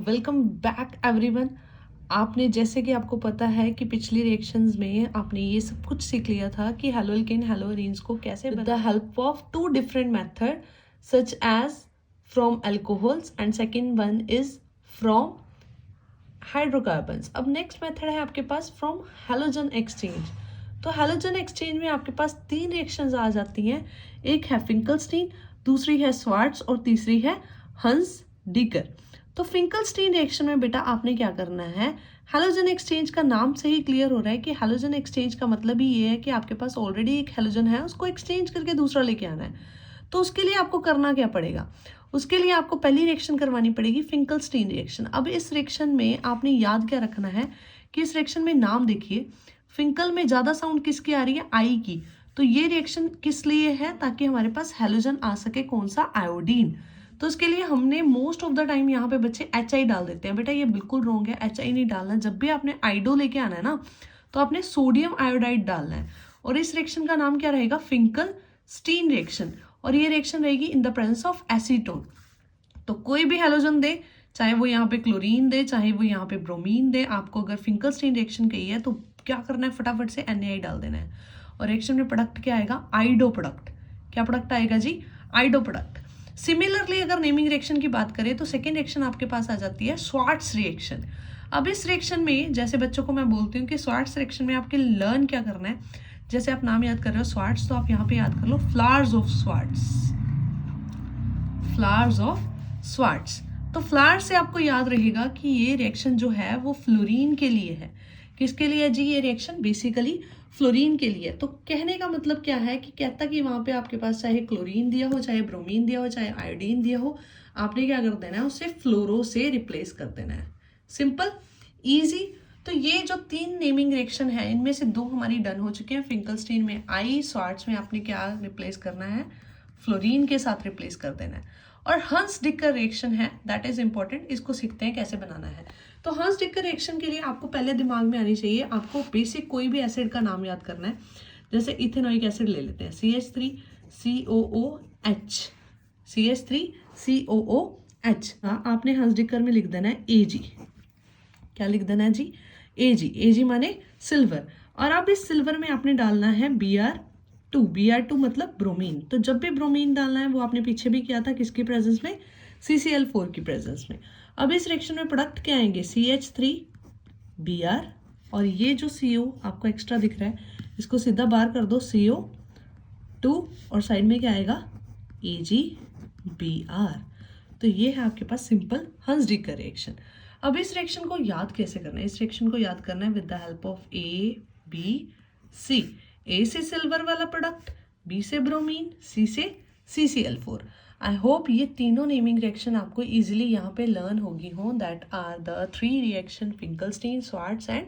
Welcome back everyone. आपने जैसे कि आपको पता है कि पिछली रिएक्शंस में आपने ये सब कुछ सीख लिया था कि हेलो एल्केन हेलो एरीन्स को कैसे with the help of two different method such as from alcohols and second one is from hydrocarbons. अब नेक्स्ट मेथड है आपके पास फ्रॉम हैलोजन एक्सचेंज। तो हैलोजन एक्सचेंज में आपके पास तीन रिएक्शंस आ जाती हैं। एक है फिंकलस्टीन, दूसरी है स्वार्ट्स और तीसरी है हंस डीकर। तो फिंकलस्टीन रिएक्शन में बेटा आपने क्या करना है, हैलोजन एक्सचेंज का नाम से ही क्लियर हो रहा है कि हैलोजन एक्सचेंज का मतलब ही ये है कि आपके पास ऑलरेडी एक हैलोजन है, उसको एक्सचेंज करके दूसरा लेके आना है। तो उसके लिए आपको करना क्या पड़ेगा, उसके लिए आपको पहली रिएक्शन करवानी पड़ेगी फिंकलस्टीन रिएक्शन। अब इस रिएक्शन में आपने याद क्या रखना है कि इस रिएक्शन में नाम देखिए, फिंकल में ज़्यादा साउंड किसकी आ रही है, आई की। तो ये रिएक्शन किस लिए है, ताकि हमारे पास हैलोजन आ सके, कौन सा, आयोडीन। तो इसके लिए हमने मोस्ट ऑफ द टाइम यहाँ पे बच्चे HI डाल देते हैं। बेटा ये बिल्कुल रॉन्ग है, HI नहीं डालना। जब भी आपने आइडो लेके आना है ना, तो आपने सोडियम आयोडाइड डालना है। और इस रिएक्शन का नाम क्या रहेगा, फिंकलस्टीन रिएक्शन। और ये रिएक्शन रहेगी in the presence of acetone. तो कोई भी हैलोजन दे, चाहे वो यहाँ पे क्लोरीन दे, चाहे वो यहाँ पे ब्रोमीन दे, आपको अगर फिंकलस्टीन रिएक्शन कही है तो क्या करना है, फटाफट से NaI डाल देना है। और रिएक्शन में प्रोडक्ट क्या आएगा, आइडो प्रोडक्ट। क्या प्रोडक्ट आएगा जी, आइडो प्रोडक्ट। सिमिलरली अगर नेमिंग रिएक्शन की बात करें तो सेकेंड रिएक्शन आपके पास आ जाती है स्वार्ट्स रिएक्शन। अब इस रिएक्शन में जैसे बच्चों को मैं बोलती हूँ कि स्वार्ट्स रिएक्शन में आपके लर्न क्या करना है, जैसे आप नाम याद कर रहे हो स्वार्ट्स, तो आप यहाँ पे याद कर लो flowers of Swarts, flowers of Swarts. तो फ्लावर्स से आपको याद रहेगा कि ये रिएक्शन जो है वो फ्लोरीन के लिए है। किसके लिए जी, ये रिएक्शन बेसिकली फ्लोरीन के लिए। तो कहने का मतलब क्या है कि कहता कि वहाँ पे आपके पास चाहे क्लोरीन दिया हो, चाहे ब्रोमीन दिया हो, चाहे आयोडीन दिया हो, आपने क्या कर देना है, उसे फ्लोरो से रिप्लेस कर देना है। Simple, easy. तो ये जो तीन नेमिंग रिएक्शन है, इनमें से दो हमारी डन हो चुके हैं। फिंकलस्टीन में आई, स्वार्ट्स में आपने क्या रिप्लेस करना है, फ्लोरीन के साथ रिप्लेस कर देना है। और हंस डिकर रिएक्शन है, दैट इज इंपॉर्टेंट, इसको सीखते हैं कैसे बनाना है। तो हंस डिकर रिएक्शन के लिए आपको पहले दिमाग में आनी चाहिए, आपको बेसिक कोई भी एसिड का नाम याद करना है। जैसे इथेनोइक एसिड ले लेते हैं, CH3COOH, CH3COOH। हाँ, आपने हंस डिकर में लिख देना है AG। क्या लिख देना है जी, AG। AG माने सिल्वर। और अब इस सिल्वर में आपने डालना है Br2 मतलब ब्रोमीन। तो जब भी ब्रोमीन डालना है वो आपने पीछे भी किया था, किसकी प्रेजेंस में, CCl4 की प्रेजेंस में। अब इस रिएक्शन में प्रोडक्ट क्या आएंगे, CH3Br, और ये जो CO आपको एक्स्ट्रा दिख रहा है इसको सीधा बाहर कर दो, CO2, और साइड में क्या आएगा, AgBr। तो ये है आपके पास सिंपल हंस डिकर रिएक्शन। अब इस रिएक्शन को याद कैसे करना है, इस रिएक्शन को याद करना है with the help of ABC। A से सिल्वर वाला प्रोडक्ट, B से ब्रोमीन, C से CCl4। आई होप ये तीनों नेमिंग रिएक्शन आपको इजीली यहाँ पे लर्न होगी हो। That are the three reaction, Finkelstein, Swarts and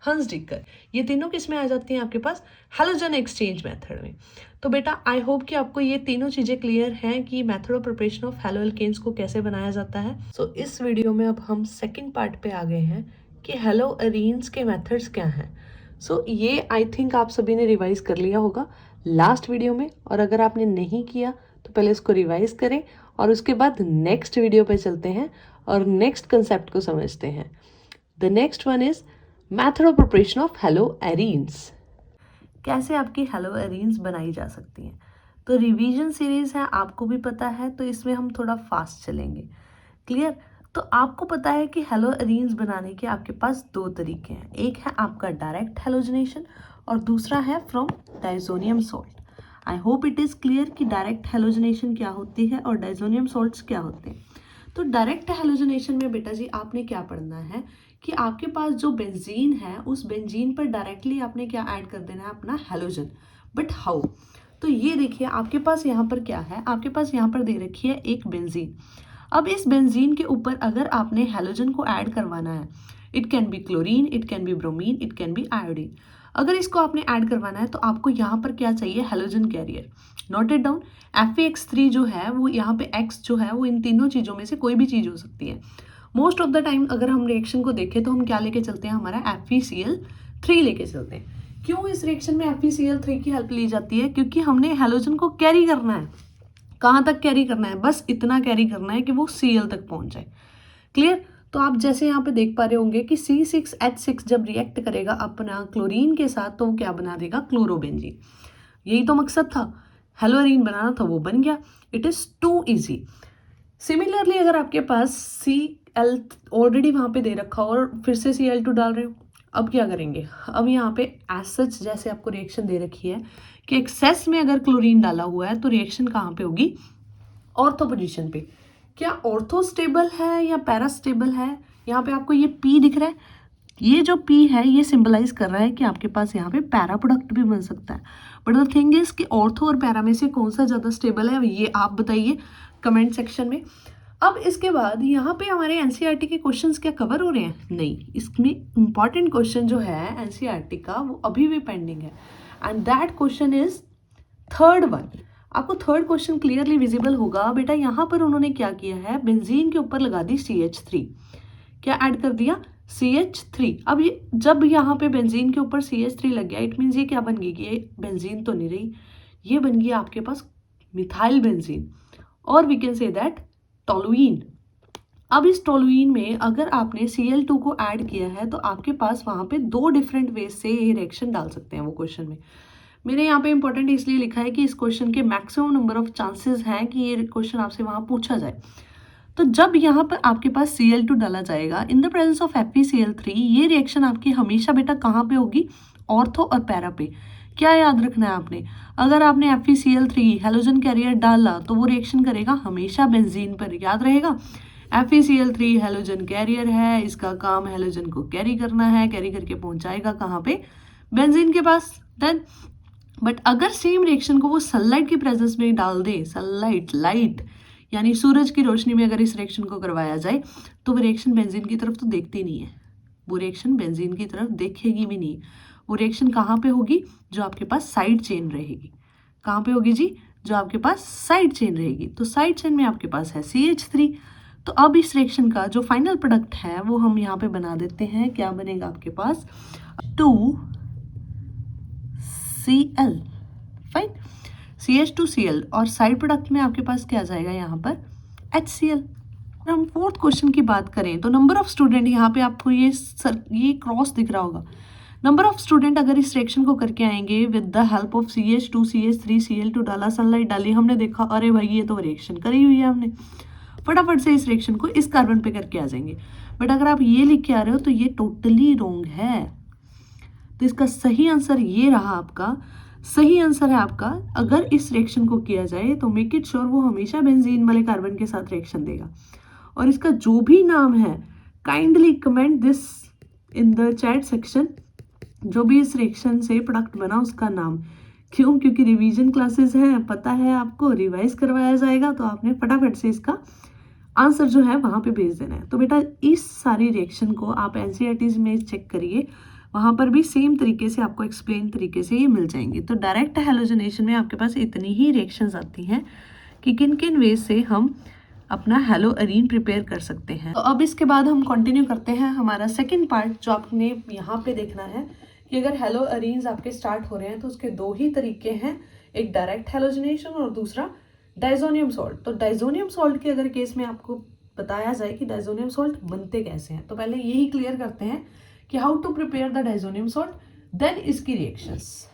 Hunsdiecker. ये तीनों किस में आ जाती हैं आपके पास, हैलोजन एक्सचेंज मेथड में। तो बेटा आई होप कि आपको ये तीनों चीज़ें क्लियर हैं कि method of preparation of haloalkanes को कैसे बनाया जाता है। सो इस वीडियो में अब हम सेकेंड पार्ट पे आ गए हैं कि हैलो एरीन्स के मेथड्स क्या हैं। सो ये आई थिंक आप सभी ने रिवाइज कर लिया होगा लास्ट वीडियो में, और अगर आपने नहीं किया तो पहले इसको रिवाइज करें और उसके बाद नेक्स्ट वीडियो पे चलते हैं और नेक्स्ट कंसेप्ट को समझते हैं। The next one is method of preparation of hello arenes. कैसे आपकी हैलो एरीन्स बनाई जा सकती हैं। तो रिवीजन सीरीज है, आपको भी पता है, तो इसमें हम थोड़ा फास्ट चलेंगे। क्लियर। तो आपको पता है कि हैलो एरीन्स बनाने के आपके पास दो तरीके हैं, एक है आपका डायरेक्ट हैलोजनेशन और दूसरा है from diazonium salt. I hope it is clear कि डायरेक्ट हैलोजनेशन क्या होती है और डाइजोनियम सॉल्ट्स क्या होते हैं। तो डायरेक्ट हैलोजनेशन में बेटा जी आपने क्या पढ़ना है कि आपके पास जो बेंजीन है, उस बेंजीन पर डायरेक्टली आपने क्या ऐड कर देना है, अपना हैलोजन। बट हाउ, तो ये देखिए आपके पास यहाँ पर क्या है, आपके पास यहाँ पर दे रखी है एक बेंजीन। अब इस बेंजीन के ऊपर अगर आपने हैलोजन को ऐड करवाना है, it can be chlorine, it can be bromine, it can be iodine. अगर इसको आपने ऐड करवाना है तो आपको यहाँ पर क्या चाहिए, halogen carrier. Note it down, Fe(X3) जो है वो यहाँ पे X जो है वो इन तीनों चीज़ों में से कोई भी चीज़ हो सकती है। मोस्ट ऑफ द टाइम अगर हम रिएक्शन को देखें तो हम क्या लेके चलते हैं, हमारा FeCl3 लेके चलते हैं। क्यों इस रिएक्शन में FeCl3 की हेल्प ली जाती है, क्योंकि हमने हैलोजन को कैरी करना है। कहाँ तक कैरी करना है, बस इतना कैरी करना है कि वो Cl तक पहुँच जाए। क्लियर। तो आप जैसे यहाँ पे देख पा रहे होंगे कि C6H6 जब रिएक्ट करेगा अपना क्लोरीन के साथ तो वो क्या बना देगा, क्लोरोबेंजीन। यही तो मकसद था, हेलोअरीन बनाना था, वो बन गया। It is too easy. Similarly अगर आपके पास Cl ऑलरेडी वहां पे दे रखा और फिर से Cl2 डाल रहे हो, अब क्या करेंगे, अब यहाँ पे एज सच जैसे आपको रिएक्शन दे रखी है कि एक्सेस में अगर क्लोरीन डाला हुआ है तो रिएक्शन कहाँ पे होगी, ऑर्थो पोजीशन पे। क्या ऑर्थो स्टेबल है या पैरा स्टेबल है, यहाँ पे आपको ये P दिख रहा है, ये जो P है ये सिंबलाइज कर रहा है कि आपके पास यहाँ पे पैरा प्रोडक्ट भी बन सकता है। बट द थिंग इज कि ऑर्थो और पैरा में से कौन सा ज़्यादा स्टेबल है, ये आप बताइए कमेंट सेक्शन में। अब इसके बाद यहाँ पे हमारे एनसीईआरटी के क्वेश्चंस क्या कवर हो रहे हैं, नहीं, इसमें इंपॉर्टेंट क्वेश्चन जो है एनसीईआरटी का वो अभी भी पेंडिंग है, and that question is third one. आपको थर्ड क्वेश्चन क्लियरली विजिबल होगा। बेटा यहाँ पर उन्होंने क्या किया है, बेंजीन के ऊपर लगा दी CH3, क्या ऐड कर दिया, CH3। अब ये जब यहाँ पे बेंजीन के ऊपर CH3 लग गया, इट मीन्स ये क्या बन गई, ये बेंजीन तो नहीं रही, ये बन गई आपके पास मिथाइल बेंजीन, और we can say that toluene. अब इस टोलुइन में अगर आपने Cl2 को ऐड किया है तो आपके पास वहाँ पे दो डिफरेंट वेज से ये रिएक्शन डाल सकते हैं वो क्वेश्चन में। मैंने यहाँ पे इंपॉर्टेंट इसलिए लिखा है कि इस क्वेश्चन के मैक्सिमम नंबर ऑफ चांसेस हैं कि ये क्वेश्चन आपसे वहाँ पूछा जाए। तो जब यहाँ पर आपके पास Cl2 डाला जाएगा in the presence of FeCl3, ये रिएक्शन आपकी हमेशा बेटा कहाँ पे होगी, ऑर्थो और पैरा पे। क्या याद रखना है आपने, अगर आपने FeCl3 हेलोजन कैरियर डाला तो वो रिएक्शन करेगा हमेशा बेंजीन पर, याद रहेगा। FeCl3 हेलोजन कैरियर है, इसका काम हेलोजन को कैरी करना है, कैरी करके पहुंचाएगा कहाँ पे, बेंजीन के पास। देन बट अगर सेम रिएक्शन को वो सनलाइट की प्रेजेंस में डाल दे, सनलाइट, लाइट यानी सूरज की रोशनी में अगर इस रिएक्शन को करवाया जाए तो वो रिएक्शन बेंजीन की तरफ तो देखती नहीं है, वो रिएक्शन बेंजीन की तरफ देखेगी भी नहीं। वो रिएक्शन कहाँ पे होगी, जो आपके पास साइड चेन रहेगी। कहाँ पे होगी जी, जो आपके पास साइड चेन रहेगी। तो साइड चेन में आपके पास है CH3। तो अब इस रिएक्शन का जो फाइनल प्रोडक्ट है वो हम यहाँ पे बना देते हैं, क्या बनेगा आपके पास, 2Cl, फाइन, CH2Cl, और साइड प्रोडक्ट में आपके पास क्या आ जाएगा यहाँ पर, HCl। हम फोर्थ क्वेश्चन की बात करें तो नंबर ऑफ स्टूडेंट, यहाँ पे आपको ये क्रॉस दिख रहा होगा, नंबर ऑफ स्टूडेंट अगर इस रिएक्शन को करके आएंगे with the help of CH2 CH3 Cl2 डाला, सनलाइट डाली, हमने देखा अरे भाई ये तो रिएक्शन करी हुई है हमने, फटाफट से इस रिएक्शन को इस कार्बन पे करके आ जाएंगे। बट अगर आप ये लिख के आ रहे हो तो ये टोटली रॉन्ग है। तो इसका सही आंसर ये रहा, आपका सही आंसर है आपका, अगर इस रिएक्शन को किया जाए तो मेक इट श्योर वो हमेशा बेंजीन वाले कार्बन के साथ रिएक्शन देगा। और इसका जो भी नाम है kindly comment this in the chat section, जो भी इस रिएक्शन से प्रोडक्ट बना उसका नाम। क्यों, क्योंकि रिवीजन क्लासेस हैं, पता है आपको रिवाइज करवाया जाएगा, तो आपने फटाफट से इसका आंसर जो है वहाँ पे भेज देना है। तो बेटा इस सारी रिएक्शन को आप एनसीईआरटीज में चेक करिए, वहाँ पर भी सेम तरीके से आपको एक्सप्लेन तरीके से ये मिल जाएंगे। तो डायरेक्ट हेलोजनेशन में आपके पास इतनी ही रिएक्शंस आती हैं कि किन किन वेज से हम अपना हेलोअरीन प्रिपेयर कर सकते हैं। तो अब इसके बाद हम कंटिन्यू करते हैं हमारा सेकंड पार्ट, जो आपने यहाँ पे देखना है कि अगर हेलोअरीन्स आपके स्टार्ट हो रहे हैं तो उसके दो ही तरीके हैं, एक डायरेक्ट हेलोजनेशन और दूसरा डाइजोनियम सॉल्ट। तो डाइजोनियम सॉल्ट के अगर केस में आपको बताया जाए कि डाइजोनियम सॉल्ट बनते कैसे हैं, तो पहले यही क्लियर करते हैं कि how to prepare the diazonium salt, then इसकी रिएक्शंस।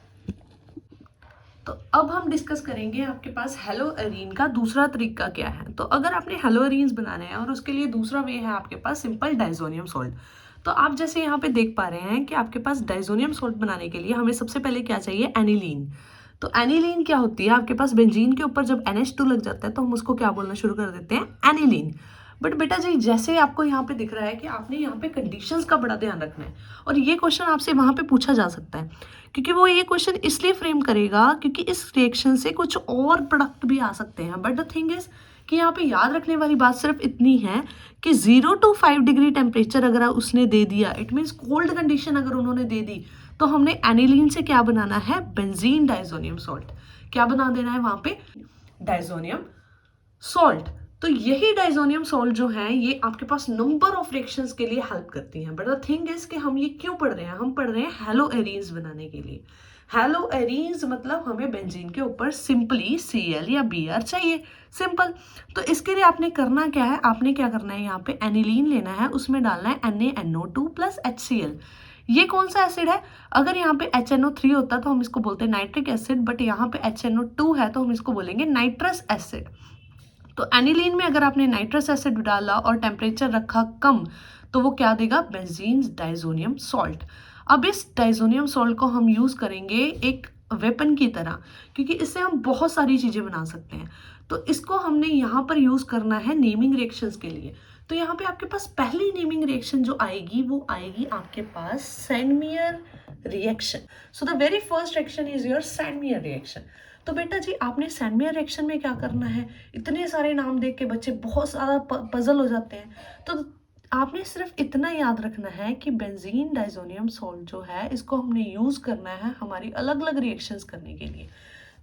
तो अब हम डिस्कस करेंगे आपके पास हेलोअरीन का दूसरा तरीका क्या है। तो अगर आपने हेलोअरीन्स बनाने हैं और उसके लिए दूसरा वे है आपके पास सिंपल डाइजोनियम सॉल्ट। तो आप जैसे यहाँ पे देख पा रहे हैं कि आपके पास डाइजोनियम सॉल्ट बनाने के लिए हमें सबसे पहले क्या चाहिए, एनिलीन। तो एनिलीन क्या होती है, आपके पास बेंजीन के ऊपर जब NH2 लग जाता है तो हम उसको क्या बोलना शुरू कर देते हैं, एनिलीन। बट बेटा जी जैसे आपको यहाँ पे दिख रहा है कि आपने यहाँ पे कंडीशंस का बड़ा ध्यान रखना है, और ये क्वेश्चन आपसे वहाँ पे पूछा जा सकता है, क्योंकि वो ये क्वेश्चन इसलिए फ्रेम करेगा क्योंकि इस रिएक्शन से कुछ और प्रोडक्ट भी आ सकते हैं। बट द थिंग इज कि यहाँ पे याद रखने वाली बात सिर्फ इतनी है कि 0 to 5 डिग्री टेम्परेचर अगर उसने दे दिया, इट मीन्स कोल्ड कंडीशन अगर उन्होंने दे दी, तो हमने एनिलीन से क्या बनाना है, बेंजीन डाइजोनियम सॉल्ट। क्या बना देना है वहां पे, डाइजोनियम सॉल्ट। तो यही डाइजोनियम सॉल्ट जो है ये आपके पास नंबर ऑफ रिएक्शंस के लिए हेल्प करती हैं। बट द थिंग इज कि हम ये क्यों पढ़ रहे हैं, हम पढ़ रहे हैं हेलोअरीन्स बनाने के लिए। हेलो एरीज मतलब हमें बेंजीन के ऊपर सिंपली Cl या Br चाहिए, सिंपल। तो इसके लिए आपने करना क्या है, आपने क्या करना है, यहाँ पे एनिलीन लेना है, उसमें डालना है NaNO2 प्लस HCl। ये कौन सा एसिड है, अगर यहाँ पे HNO3 होता तो हम इसको बोलते हैं नाइट्रिक एसिड, बट यहाँ पे HNO2 है तो हम इसको बोलेंगे नाइट्रस एसिड। तो एनिलीन में अगर आपने नाइट्रस एसिड डाला और टेम्परेचर रखा कम, तो वो क्या देगा, बेंजीन डाइजोनियम सॉल्ट। अब इस डाइजोनियम सॉल्ट को हम यूज करेंगे एक वेपन की तरह, क्योंकि इससे हम बहुत सारी चीजें बना सकते हैं। तो इसको हमने यहाँ पर यूज करना है नेमिंग रिएक्शंस के लिए। तो यहाँ पे आपके पास पहली नेमिंग रिएक्शन जो आएगी वो आएगी आपके पास Sandmeyer reaction. So the very first reaction is your Sandmeyer reaction. तो बेटा जी आपने सैंडमियर रिएक्शन में क्या करना है, इतने सारे नाम देख के बच्चे बहुत सारा पजल हो जाते हैं। तो आपने सिर्फ इतना याद रखना है कि बेंजीन डाइजोनियम सॉल्ट जो है इसको हमने यूज करना है हमारी अलग अलग रिएक्शंस करने के लिए।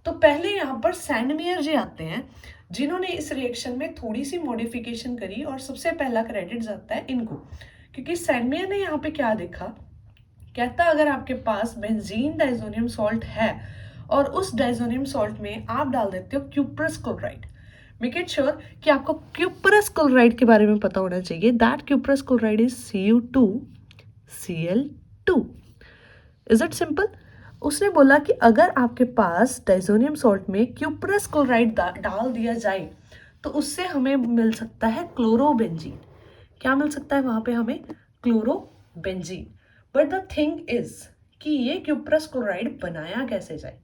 तो पहले यहाँ पर सैंडमियर जी आते हैं, जिन्होंने इस रिएक्शन में थोड़ी सी मॉडिफिकेशन करी, और सबसे पहला क्रेडिट जाता है इनको, क्योंकि सैंडमियर ने यहाँ पे क्या देखा, कहता अगर आपके पास बेंजीन डाइजोनियम सॉल्ट है और उस डाइजोनियम सॉल्ट में आप डाल देते हो cuprous chloride, make it sure कि आपको क्यूप्रस क्लोराइड के बारे में पता होना चाहिए। That cuprous chloride is Cu2Cl2। Is it simple. उसने बोला कि अगर आपके पास डाइजोनियम सॉल्ट में क्यूप्रस क्लोराइड डाल दिया जाए तो उससे हमें मिल सकता है क्लोरोबेंजीन। क्या मिल सकता है वहां पे हमें, chlorobenzene. But the thing is कि ये क्यूप्रस क्लोराइड बनाया कैसे जाए।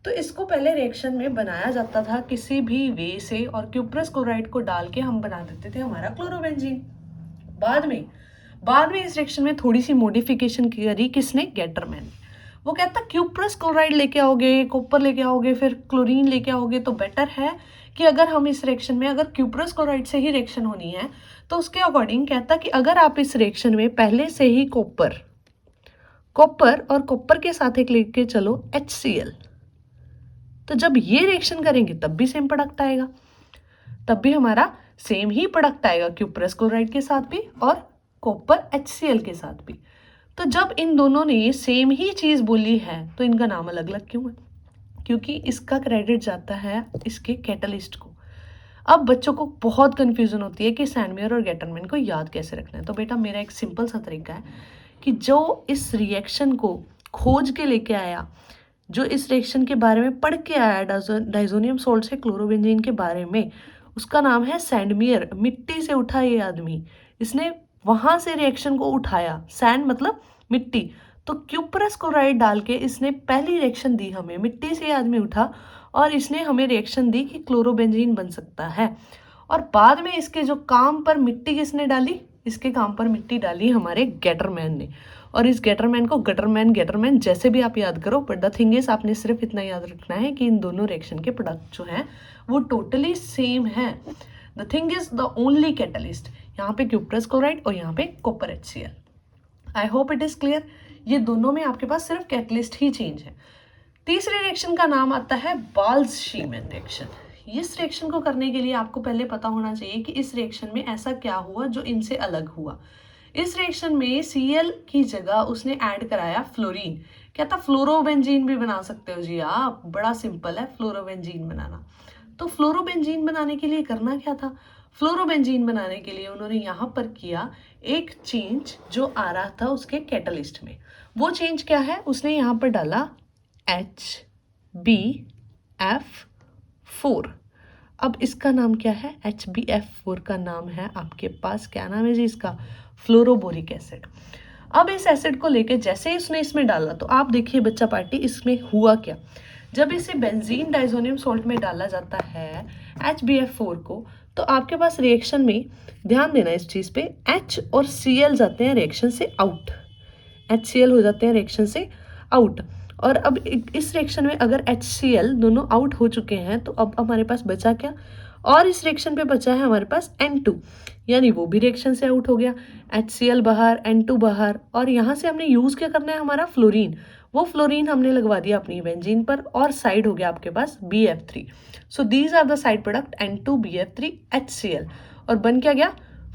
तो इसको पहले रिएक्शन में बनाया जाता था किसी भी वे से, और क्यूप्रस क्लोराइड को डाल के हम बना देते थे हमारा क्लोरोबेंजीन। बाद में इस रिएक्शन में थोड़ी सी मॉडिफिकेशन करी किसने, गेटरमैन ने। वो कहता क्यूप्रस क्लोराइड लेके आओगे, कॉपर लेके आओगे, फिर क्लोरीन लेके आओगे, तो बेटर है कि अगर हम इस रिएक्शन में अगर क्यूप्रस क्लोराइड से ही रिएक्शन होनी है तो उसके अकॉर्डिंग कहता कि अगर आप इस रिएक्शन में पहले से ही कॉपर और कॉपर के साथ एक लेके चलो HCl, तो जब ये रिएक्शन करेंगे तब भी सेम प्रोडक्ट आएगा, तब भी हमारा सेम ही प्रोडक्ट आएगा क्यूप्रस क्लोराइड के साथ भी और कॉपर HCl के साथ भी। तो जब इन दोनों ने सेम ही चीज बोली है तो इनका नाम अलग अलग क्यों है, क्योंकि इसका क्रेडिट जाता है इसके कैटलिस्ट को। अब बच्चों को बहुत कंफ्यूजन होती है कि सैंडमियर और गेटरमैन को याद कैसे रखना है। तो बेटा मेरा एक सिंपल सा तरीका है कि जो इस रिएक्शन को खोज के लेके आया, जो इस रिएक्शन के बारे में पढ़ के आया डाइजोनियम सॉल्ट से क्लोरोबेंजीन के बारे में, उसका नाम है सैंडमियर। मिट्टी से उठा ये आदमी, इसने वहां से रिएक्शन को उठाया, सैंड मतलब मिट्टी। तो क्यूप्रस क्लोराइड डाल के इसने पहली रिएक्शन दी हमें, मिट्टी से आदमी उठा और इसने हमें रिएक्शन दी कि क्लोरोबेंजीन बन सकता है। और बाद में इसके जो काम पर मिट्टी किसने डाली, इसके काम पर मिट्टी डाली हमारे गेटरमैन ने। और इस गेटरमैन को गेटरमैन जैसे भी आप याद करो, बट द थिंग इज आपने सिर्फ इतना याद रखना है कि इन दोनों रिएक्शन के प्रोडक्ट जो हैं वो टोटली सेम है। The thing is the only catalyst, यहाँ पे क्यूप्रस क्लोराइड और यहाँ पे copper HCl। I hope it is clear. ये दोनों में आपके पास सिर्फ कैटलिस्ट ही चेंज है। तीसरे रिएक्शन का नाम आता है बाल्ज-शीमैन रिएक्शन। इस रिएक्शन को करने के लिए आपको पहले पता होना चाहिए कि इस रिएक्शन में ऐसा क्या हुआ जो इनसे अलग हुआ। इस रिएक्शन में Cl की जगह उसने ऐड कराया फ्लोरीन। कहता फ्लोरोबेंजीन भी बना सकते हो जी आप, बड़ा सिंपल है फ्लोरोबेंजीन बनाना। तो फ्लोरोबेंजीन बनाने के लिए करना क्या था, फ्लोरोबेंजीन बनाने के लिए उन्होंने यहाँ पर किया एक चेंज जो आ रहा था उसके कैटलिस्ट में। वो चेंज क्या है, उसने यहाँ पर डाला HbF4। अब इसका नाम क्या है, HbF4 का नाम है आपके पास, क्या नाम है जी इसका, फ्लोरोबोरिक एसिड। अब इस एसिड को लेकर जैसे ही उसने इसमें डाला, तो आप देखिए बच्चा पार्टी इसमें हुआ क्या। जब इसे बेंजीन डाइजोनियम सॉल्ट में डाला जाता है HbF4 को, तो आपके पास रिएक्शन में ध्यान देना इस चीज पे, H और Cl जाते हैं रिएक्शन से आउट, HCl हो जाते हैं रिएक्शन से आउट। और अब इस रिएक्शन में अगर HCl दोनों आउट हो चुके हैं तो अब हमारे पास बचा क्या, और इस रिएक्शन पे बचा है हमारे पास N2, यानी वो भी रिएक्शन से आउट हो गया, HCl बाहर N2 बाहर। और यहाँ से हमने यूज क्या करना है, हमारा फ्लोरीन, वो फ्लोरीन हमने लगवा दिया अपनी बेंजीन पर और साइड हो गया आपके पास BF3। So these are the side product N2 BF3 HCl, और बन क्या गया,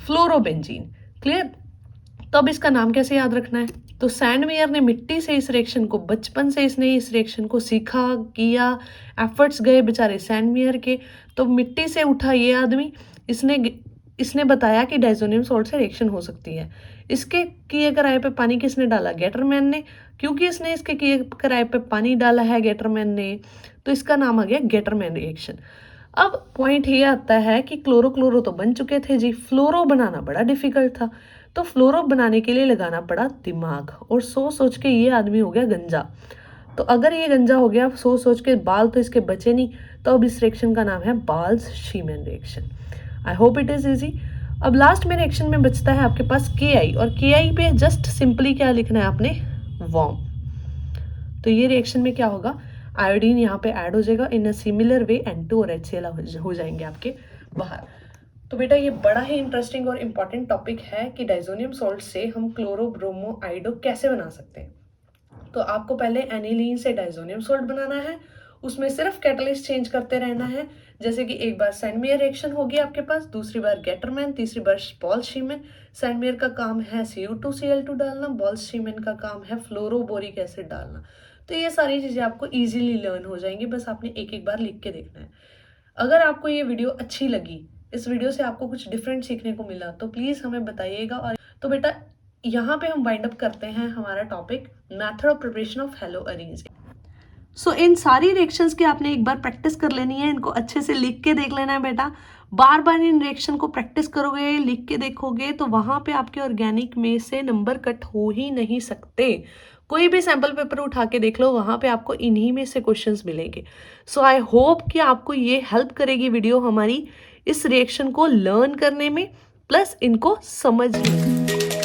फ्लोरोबेंजीन। क्लियर। तो अब इसका नाम कैसे याद रखना है, तो सैंडमेयर ने मिट्टी से इस रिएक्शन को, बचपन से इसने इस रिएक्शन को सीखा, किया, एफर्ट्स गए बेचारे सैंडमेयर के। तो मिट्टी से उठा ये आदमी, इसने बताया कि डाइजोनियम सॉल्ट से रिएक्शन हो सकती है। इसके किए कराए पे पानी किसने डाला? गेटरमैन ने। क्योंकि इसने इसके किए कराए पे पानी डाला है गेटरमैन ने, तो इसका नाम आ गया गेटरमैन रिएक्शन। अब पॉइंट ये आता है कि क्लोरो तो बन चुके थे जी, फ्लोरो बनाना बड़ा डिफिकल्ट था। तो फ्लोरो बनाने के लिए लगाना पड़ा दिमाग, और सोच के ये आदमी हो गया गंजा। तो अगर ये गंजा हो गया सोच के, बाल तो इसके बचे नहीं, तो अब इस रिएक्शन का नाम है Balz Schiemann reaction. I hope it is easy. अब लास्ट में रिएक्शन में बचता है आपके पास KI, और KI पे जस्ट सिंपली क्या लिखना है आपने? वार्म। तो ये रिएक्शन में क्या होगा? आयोडीन यहाँ पे ऐड हो जाएगा, इन अ सिमिलर वे N2 और HCl हो जाएंगे आपके बाहर। तो बेटा ये बड़ा ही इंटरेस्टिंग और इम्पॉर्टेंट टॉपिक है कि डाइजोनियम सॉल्ट से हम क्लोरो ब्रोमो आइडो कैसे बना सकते हैं। तो आपको पहले एनिलीन से डाइजोनियम सॉल्ट बनाना है, उसमें सिर्फ कैटलिस्ट चेंज करते रहना है। जैसे कि एक बार सैंडमेयर रिएक्शन होगी आपके पास, दूसरी बार गेटरमैन, तीसरी बार बॉल्स-शीमैन। सैंडमेयर का काम है Cu2Cl2 डालना, बॉल्स-शीमैन का काम है फ्लोरोबोरिक एसिड डालना। तो ये सारी चीज़ें आपको इजीली लर्न हो जाएंगी, बस आपने एक एक बार लिख के देखना है। अगर आपको ये वीडियो अच्छी लगी, इस वीडियो से आपको कुछ डिफरेंट सीखने को मिला, तो प्लीज़ हमें बताइएगा। और तो बेटा यहाँ पे हम वाइंड अप करते हैं हमारा topic method of preparation of haloarenes. So इन सारी रिएक्शंस की आपने एक बार प्रैक्टिस कर लेनी है, इनको अच्छे से लिख के देख लेना है बेटा। बार बार इन रिएक्शन को प्रैक्टिस करोगे, लिख के देखोगे, तो वहाँ पे आपके ऑर्गेनिक में से नंबर कट हो ही नहीं सकते। कोई भी सैम्पल पेपर उठा के देख लो, वहाँ पे आपको इन्हीं में से क्वेश्चंस मिलेंगे। सो आई होप कि आपको ये हेल्प करेगी वीडियो हमारी इस रिएक्शन को लर्न करने में, प्लस इनको समझने में।